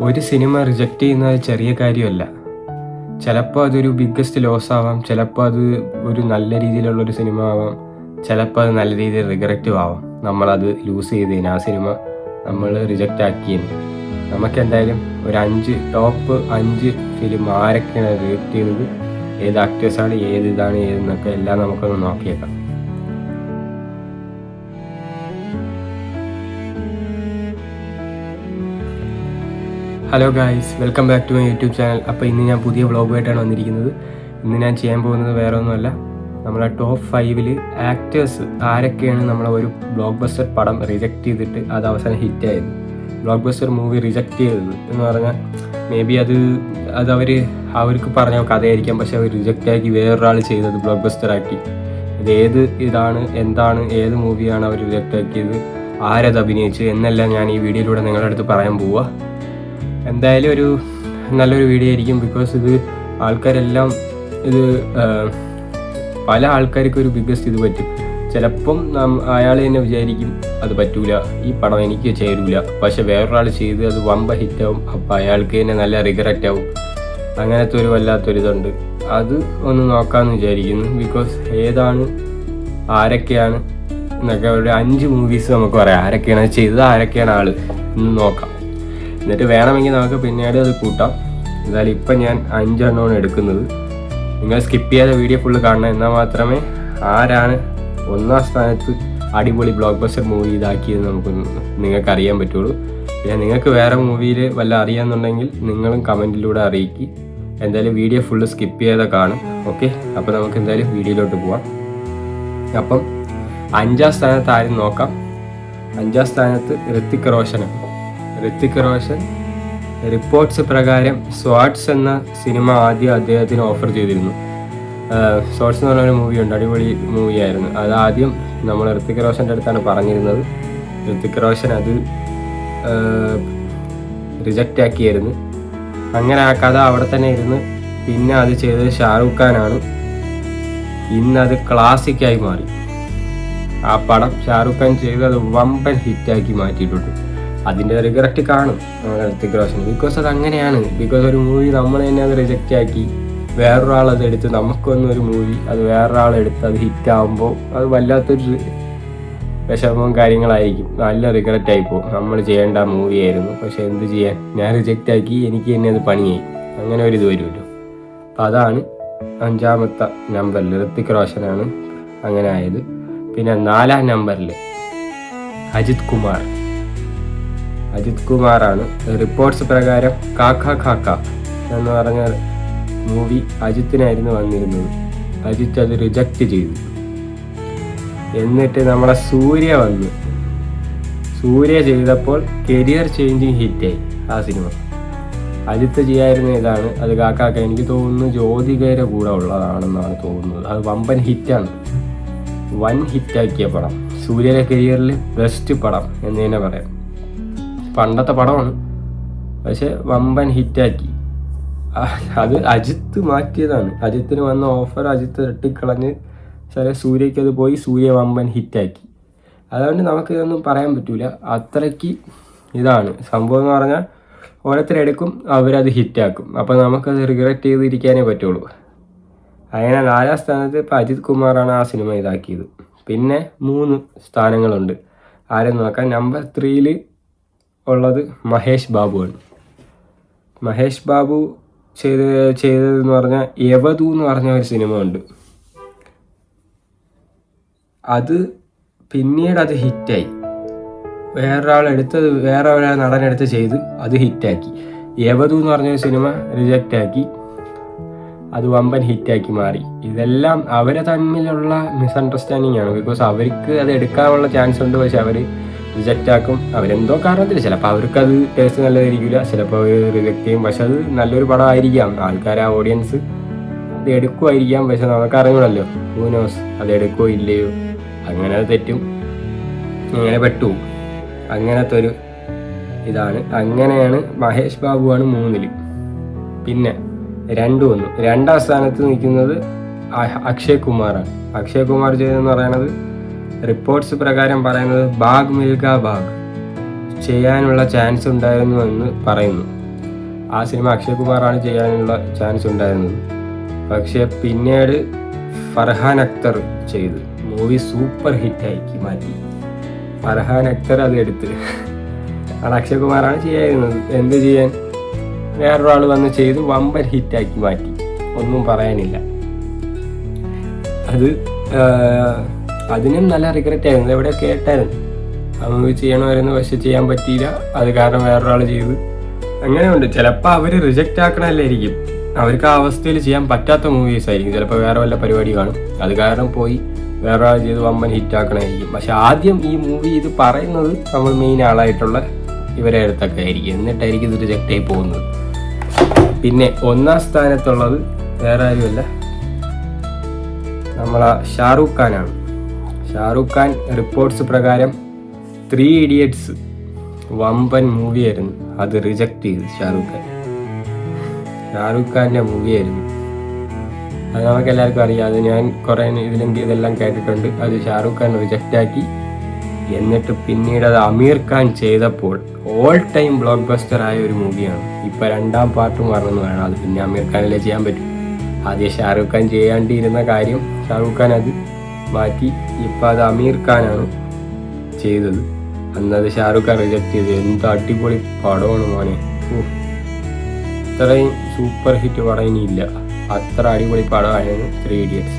ഒരു cinema reject ചെയ്യുന്നത് ചെറിയ കാര്യമല്ല. ചിലപ്പോൾ അതൊരു ബിഗ്ഗസ്റ്റ് ലോസ് ആവാം, ചിലപ്പോൾ അത് ഒരു നല്ല രീതിയിലുള്ളൊരു സിനിമ ആവാം, ചിലപ്പോൾ അത് നല്ല രീതിയിൽ റിഗ്രറ്റീവ് ആവാം. നമ്മളത് ലൂസ് ചെയ്തതിന്, ആ സിനിമ നമ്മൾ റിജക്റ്റ് ആക്കിയതിന്. നമുക്കെന്തായാലും ഒരു ടോപ്പ് 5 ഫിലിം ആരൊക്കെയാണ് റിജക്റ്റ് ചെയ്തത്, ഏത് ആക്ടേഴ്സാണ്, ഏതാണ് ഏതെന്നൊക്കെ എല്ലാം നമുക്കൊന്ന് നോക്കിയേക്കാം. Hello guys, welcome back to my YouTube channel. അപ്പോൾ ഇന്ന് ഞാൻ പുതിയ വ്ളോഗുമായിട്ടാണ് വന്നിരിക്കുന്നത്. ഇന്ന് ഞാൻ ചെയ്യാൻ പോകുന്നത് വേറെ ഒന്നുമല്ല, നമ്മളെ ടോപ്പ് 5 ആക്ടേഴ്സ് ആരൊക്കെയാണ് നമ്മളെ ഒരു ബ്ലോക്ക് ബസ്റ്റർ പടം റിജക്റ്റ് ചെയ്തിട്ട് അത് അവസാനം ഹിറ്റായത്. ബ്ലോക്ക് ബസ്റ്റർ മൂവി റിജക്റ്റ് ചെയ്തത് എന്ന് പറഞ്ഞാൽ മേ ബി അത് അവർക്ക് പറഞ്ഞ കഥയായിരിക്കാം, പക്ഷെ അവർ റിജക്റ്റ് ആക്കി വേറൊരാൾ ചെയ്തത് ബ്ലോക്ക് ബസ്റ്റർ ആക്കി. ഇത് എന്താണ് ഏത് മൂവിയാണ് അവർ റിജക്റ്റ് ആക്കിയത്, ആരത് അഭിനയിച്ച് എന്നെല്ലാം ഞാൻ ഈ വീഡിയോയിലൂടെ നിങ്ങളുടെ അടുത്ത് പറയാൻ പോവുക. എന്തായാലും ഒരു നല്ലൊരു വീഡിയോ ആയിരിക്കും. ബിക്കോസ് ഇത് ആൾക്കാരെല്ലാം പല ആൾക്കാർക്കും ഒരു ബിഗ്ഗസ്റ്റ് ഇത് പറ്റും. ചിലപ്പം അയാൾ തന്നെ വിചാരിക്കും അത് പറ്റൂല, ഈ പടം എനിക്ക് ചേരൂല, പക്ഷെ വേറൊരാൾ ചെയ്ത് അത് വമ്പ ഹിറ്റാവും. അപ്പം അയാൾക്ക് തന്നെ നല്ല റിഗ്രറ്റ് ആവും. അങ്ങനത്തെ ഒരു വല്ലാത്തൊരിതുണ്ട്. അത് ഒന്ന് നോക്കാമെന്ന് വിചാരിക്കുന്നു. ബിക്കോസ് ആരൊക്കെയാണ് എന്നൊക്കെ അവരുടെ 5 മൂവീസ് നമുക്ക് പറയാം, ആരൊക്കെയാണ് ചെയ്തത്, ആരൊക്കെയാണ് ആൾ എന്ന് നോക്കാം. എന്നിട്ട് വേണമെങ്കിൽ നമുക്ക് പിന്നീട് അത് കൂട്ടാം. എന്തായാലും ഇപ്പം ഞാൻ 5 എണ്ണമാണ് എടുക്കുന്നത്. നിങ്ങൾ സ്കിപ്പ് ചെയ്യാതെ വീഡിയോ ഫുള്ള് കാണണം, എന്നാൽ മാത്രമേ ആരാണ് 1ാം സ്ഥാനത്ത് അടിപൊളി ബ്ലോക്ക് ബസ്റ്റർ മൂവി ഇതാക്കിയത് നിങ്ങൾക്ക് അറിയാൻ പറ്റുള്ളൂ. പിന്നെ നിങ്ങൾക്ക് വേറെ മൂവിയിൽ വല്ല അറിയാമെന്നുണ്ടെങ്കിൽ നിങ്ങളും കമൻറ്റിലൂടെ അറിയിക്കുക. എന്തായാലും വീഡിയോ ഫുള്ള് സ്കിപ്പ് ചെയ്യാതെ കാണും. ഓക്കെ, അപ്പോൾ നമുക്ക് എന്തായാലും വീഡിയോയിലോട്ട് പോവാം. അപ്പം 5ാം സ്ഥാനത്ത് ആരും നോക്കാം. 5ാം സ്ഥാനത്ത് ഋത്തിക് റോഷൻ റിപ്പോർട്ട്സ് പ്രകാരം സ്വാട്സ് എന്ന സിനിമ ആദ്യം അദ്ദേഹത്തിന് ഓഫർ ചെയ്തിരുന്നു. സ്വാട്സ് എന്ന് പറഞ്ഞൊരു മൂവിയുണ്ട്, അടിപൊളി മൂവിയായിരുന്നു. അതാദ്യം നമ്മൾ ഋത്തിക് റോഷൻ്റെ അടുത്താണ് പറഞ്ഞിരുന്നത്. ഋത്തിക് റോഷൻ അത് റിജക്റ്റ് ആക്കിയായിരുന്നു. അങ്ങനെ ആ കഥ അവിടെ തന്നെ ഇരുന്ന് പിന്നെ അത് ചെയ്തത് ഷാറൂഖ് ഖാനാണ്. ഇന്നത് ക്ലാസിക്കായി മാറി. ആ പടം ഷാറൂഖ് ഖാൻ ചെയ്ത് അത് വമ്പൻ ഹിറ്റാക്കി മാറ്റിയിട്ടുണ്ട്. അതിൻ്റെ റിഗ്രറ്റ് കാണും ഋത്തിക് റോഷൻ. ബിക്കോസ് അത് അങ്ങനെയാണ്. ബിക്കോസ് ഒരു മൂവി നമ്മൾ തന്നെ അത് റിജക്റ്റ് ആക്കി വേറൊരാളത് എടുത്ത്, നമുക്കൊന്നൊരു മൂവി അത് വേറൊരാളെടുത്ത് അത് ഹിറ്റാകുമ്പോൾ അത് വല്ലാത്തൊരു വിഷമവും കാര്യങ്ങളായിരിക്കും. നല്ല റിഗ്രറ്റ് ആയിപ്പോൾ നമ്മൾ ചെയ്യേണ്ട മൂവിയായിരുന്നു, പക്ഷെ എന്ത് ചെയ്യാൻ, ഞാൻ റിജക്റ്റ് ആക്കി, എനിക്ക് തന്നെ അത് പണിയായി. അങ്ങനെ ഒരു ഇത് വരുമല്ലോ. അപ്പം അതാണ് 5ാമത്തെ നമ്പറിൽ ഋത്തിക് റോഷനാണ് അങ്ങനെ ആയത്. പിന്നെ 4ാം നമ്പറിൽ അജിത് കുമാറാണ്. റിപ്പോർട്ട്സ് പ്രകാരം കാക്ക എന്ന് പറഞ്ഞ മൂവി അജിത്തിനായിരുന്നു വന്നിരുന്നത്. അജിത്ത് അത് റിജക്റ്റ് ചെയ്തു. എന്നിട്ട് നമ്മളെ സൂര്യ ചെയ്തപ്പോൾ കരിയർ ചേഞ്ചിങ് ഹിറ്റായി ആ സിനിമ. അജിത്ത് ചെയ്യായിരുന്ന ഇതാണ് അത് കാക്ക. എനിക്ക് തോന്നുന്നു ജ്യോതികയുടെ കൂടെ ഉള്ളതാണെന്നാണ് തോന്നുന്നത്. അത് വമ്പൻ ഹിറ്റാണ്, വൻ ഹിറ്റാക്കിയ പടം. സൂര്യയുടെ കരിയറിൽ ബെസ്റ്റ് പടം എന്ന് തന്നെ പറയാം. പണ്ടത്തെ പടമാണ്, പക്ഷെ വമ്പൻ ഹിറ്റാക്കി. അത് അജിത്ത് മാറ്റിയതാണ്. അജിത്തിന് വന്ന ഓഫർ അജിത്ത് വെട്ടിക്കളഞ്ഞ് സൂര്യയ്ക്ക് അത് പോയി, സൂര്യ വമ്പൻ ഹിറ്റാക്കി. അതുകൊണ്ട് നമുക്കിതൊന്നും പറയാൻ പറ്റൂല. അത്രയ്ക്ക് ഇതാണ് സംഭവം എന്ന് പറഞ്ഞാൽ ഓരോരുത്തരെടുക്കും, അവരത് ഹിറ്റാക്കും. അപ്പോൾ നമുക്കത് റിഗ്രറ്റ് ചെയ്തിരിക്കാനേ പറ്റുള്ളൂ. അങ്ങനെ 4ാം സ്ഥാനത്ത് ഇപ്പോൾ അജിത് കുമാറാണ് ആ സിനിമ ഇതാക്കിയത്. പിന്നെ 3 സ്ഥാനങ്ങളുണ്ട്. ആരും നോക്കാം. നമ്പർ 3 ഉള്ളത് മഹേഷ് ബാബുവാണ്. മഹേഷ് ബാബു ചെയ്തതെന്ന് പറഞ്ഞാൽ യവതു എന്ന് പറഞ്ഞ ഒരു സിനിമ ഉണ്ട്. അത് പിന്നീട് അത് ഹിറ്റായി. വേറെ ഒരാൾ നടനെടുത്ത് ചെയ്ത് അത് ഹിറ്റാക്കി. യവതു എന്ന് പറഞ്ഞൊരു സിനിമ റിജക്റ്റ് ആക്കി, അത് വമ്പൻ ഹിറ്റാക്കി മാറി. ഇതെല്ലാം അവരെ തമ്മിലുള്ള മിസ്അണ്ടർസ്റ്റാൻഡിങ് ആണ്. ബിക്കോസ് അവർക്ക് അത് എടുക്കാനുള്ള ചാൻസ് ഉണ്ട്, പക്ഷെ അവർ റിജക്റ്റ് ആക്കും. അവരെന്തോ കാരണത്തിൽ, ചിലപ്പോൾ അവർക്കത് ടേസ്റ്റ് നല്ലതായിരിക്കില്ല, ചിലപ്പോൾ അവർ റിജക്റ്റ് ചെയ്യും. പക്ഷെ അത് നല്ലൊരു പടമായിരിക്കാം, ആൾക്കാർ ആ ഓഡിയൻസ് അത് എടുക്കുമായിരിക്കാം. പക്ഷെ നമുക്കറിഞ്ഞൂടല്ലോ, ഹൂ നോസ് അത് എടുക്കോ ഇല്ലയോ, അങ്ങനെ അത് തെറ്റും, അങ്ങനെ പെട്ടു. അങ്ങനത്തെ ഒരു ഇതാണ്. അങ്ങനെയാണ് മഹേഷ് ബാബുവാണ് 3. പിന്നെ 2ാം സ്ഥാനത്ത് നിൽക്കുന്നത് അക്ഷയ് കുമാറാണ്. അക്ഷയ് കുമാർ ചെയ്തതെന്ന് പറയുന്നത് റിപ്പോർട്ട്സ് പ്രകാരം പറയുന്നത് ഭാഗ് മിൽഖ ഭാഗ് ചെയ്യാനുള്ള ചാൻസ് ഉണ്ടായിരുന്നു എന്ന് പറയുന്നു. ആ സിനിമ അക്ഷയ് കുമാറാണ് ചെയ്യാനുള്ള ചാൻസ് ഉണ്ടായിരുന്നത്. പക്ഷേ പിന്നീട് ഫർഹാൻ അക്തർ ചെയ്ത് മൂവി സൂപ്പർ ഹിറ്റാക്കി മാറ്റി. ഫർഹാൻ അക്തർ അത് എടുത്ത് അത് അക്ഷയ് കുമാറാണ് ചെയ്യാതിരുന്നത്. എന്ത് ചെയ്യാൻ, വേറൊരാൾ വന്ന് ചെയ്ത് വമ്പൻ ഹിറ്റാക്കി മാറ്റി. ഒന്നും പറയാനില്ല. അതിനും നല്ല റിഗ്രറ്റ് ആയിരുന്നു. എവിടെ കേട്ടായിരുന്നു ആ മൂവി ചെയ്യണമായിരുന്നു, പക്ഷെ ചെയ്യാൻ പറ്റിയില്ല. അത് കാരണം വേറൊരാൾ ചെയ്ത്. അങ്ങനെയുണ്ട്. ചിലപ്പോൾ അവർ റിജക്റ്റ് ആക്കണമല്ലായിരിക്കും, അവർക്ക് ആ അവസ്ഥയിൽ ചെയ്യാൻ പറ്റാത്ത മൂവീസ് ആയിരിക്കും. ചിലപ്പോൾ വേറെ വല്ല പരിപാടി കാണും, അത് കാരണം പോയി വേറൊരാൾ ചെയ്ത് വമ്പൻ ഹിറ്റാക്കണമായിരിക്കും. പക്ഷെ ആദ്യം ഈ മൂവി ഇത് പറയുന്നത് നമ്മൾ മെയിൻ ആളായിട്ടുള്ള ഇവരെ അടുത്തൊക്കെ ആയിരിക്കും, എന്നിട്ടായിരിക്കും ഇത് റിജക്റ്റ് ആയി പോകുന്നത്. പിന്നെ 1ാം സ്ഥാനത്തുള്ളത് വേറെ ആരുമല്ല, നമ്മളെ ഷാറൂഖ് ഖാനാണ്. ഷാറൂഖ് ഖാൻ റിപ്പോർട്ട്സ് പ്രകാരം 3 ഇഡിയറ്റ്സ് വമ്പൻ മൂവിയായിരുന്നു, അത് റിജക്റ്റ് ചെയ്തു. ഷാറൂഖ് ഖാൻ്റെ മൂവിയായിരുന്നു അത്, നമുക്ക് എല്ലാവർക്കും അറിയാം. അത് ഞാൻ കുറേ ഇതെല്ലാം കേട്ടിട്ടുണ്ട്. അത് ഷാറൂഖ് ഖാൻ റിജക്റ്റ് ആക്കി. എന്നിട്ട് പിന്നീട് അത് അമീർ ഖാൻ ചെയ്തപ്പോൾ ഓൾ ടൈം ബ്ലോക്ക് ബസ്റ്റർ ആയ ഒരു മൂവിയാണ്. ഇപ്പം 2ാം പാർട്ടും പറഞ്ഞെന്ന് വേണം. അത് പിന്നെ അമീർ ഖാനല്ലേ ചെയ്യാൻ പറ്റും. ആദ്യം ഷാറൂഖ് ഖാൻ ചെയ്യാണ്ടിരുന്ന കാര്യം ഷാറൂഖ് ഖാൻ അത് മാറ്റി. ഇപ്പം അത് അമീർ ഖാനാണ് ചെയ്തത്. അന്നത് ഷാറൂഖ് ഖാൻ റിജക്റ്റ് ചെയ്തു. എന്ത് അടിപൊളി പടമാണ് മോനെ. ഇത്രയും സൂപ്പർ ഹിറ്റ് പടം ഇനിയില്ല, അത്ര അടിപൊളി പടമായിരുന്നു 3 ഇഡിയറ്റ്സ്.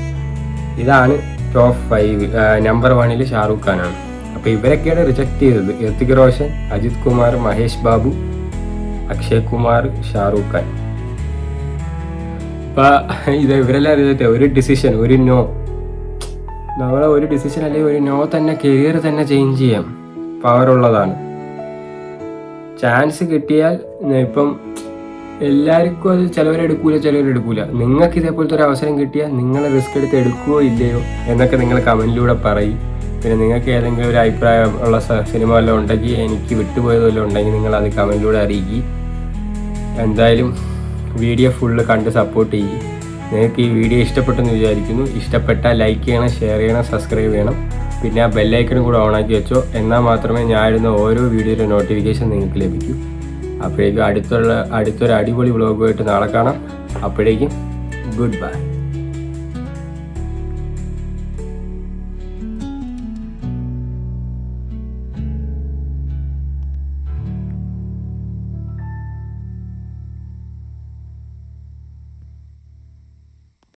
ഇതാണ് ടോപ്പ് 5. നമ്പർ 1 ഷാറൂഖ് ഖാനാണ്. അപ്പോൾ ഇവരൊക്കെയാണ് റിജക്റ്റ് ചെയ്തത്. ഋതിക് റോഷൻ, അജിത് കുമാർ, മഹേഷ് ബാബു, അക്ഷയ് കുമാർ, ഷാറൂഖ് ഖാൻ. അപ്പം ഇത് ഇവരെല്ലാം റിജക്റ്റ്. ഒരു ഡിസിഷൻ, ഒരു നോ, നമ്മളെ ഒരു ഡിസിഷൻ അല്ലെങ്കിൽ ഒരു നോ തന്നെ കരിയർ തന്നെ ചേഞ്ച് ചെയ്യാം. പവറുള്ളതാണ്. ചാൻസ് കിട്ടിയാൽ ഇപ്പം എല്ലാവർക്കും അത് ചിലവരെടുക്കൂല. നിങ്ങൾക്ക് ഇതേപോലത്തെ ഒരു അവസരം കിട്ടിയാൽ നിങ്ങൾ റിസ്ക് എടുത്ത് എടുക്കുകയോ ഇല്ലയോ എന്നൊക്കെ നിങ്ങൾ കമൻറ്റിലൂടെ പറയും. പിന്നെ നിങ്ങൾക്ക് ഏതെങ്കിലും ഒരു അഭിപ്രായം ഉള്ള സിനിമ വല്ലതും ഉണ്ടെങ്കിൽ, എനിക്ക് വിട്ടുപോയത് വല്ലതും ഉണ്ടെങ്കിൽ നിങ്ങൾ അത് കമൻറ്റിലൂടെ അറിയിക്കുക. എന്തായാലും വീഡിയോ ഫുള്ള് കണ്ട് സപ്പോർട്ട് ചെയ്യും. നിങ്ങൾക്ക് ഈ വീഡിയോ ഇഷ്ടപ്പെട്ടെന്ന് വിചാരിക്കുന്നു. ഇഷ്ടപ്പെട്ടാൽ ലൈക്ക് ചെയ്യണം, ഷെയർ ചെയ്യണം, സബ്സ്ക്രൈബ് ചെയ്യണം. പിന്നെ ആ ബെല്ലൈക്കനും കൂടെ ഓണാക്കി വെച്ചോ. എന്നാൽ മാത്രമേ ഞാൻ ഇടുന്ന ഓരോ വീഡിയോയുടെ നോട്ടിഫിക്കേഷൻ നിങ്ങൾക്ക് ലഭിക്കൂ. അപ്പോഴേക്കും അടുത്തൊരു അടിപൊളി വ്ളോഗുമായിട്ട് നാളെ കാണാം. അപ്പോഴേക്കും ഗുഡ് ബൈ.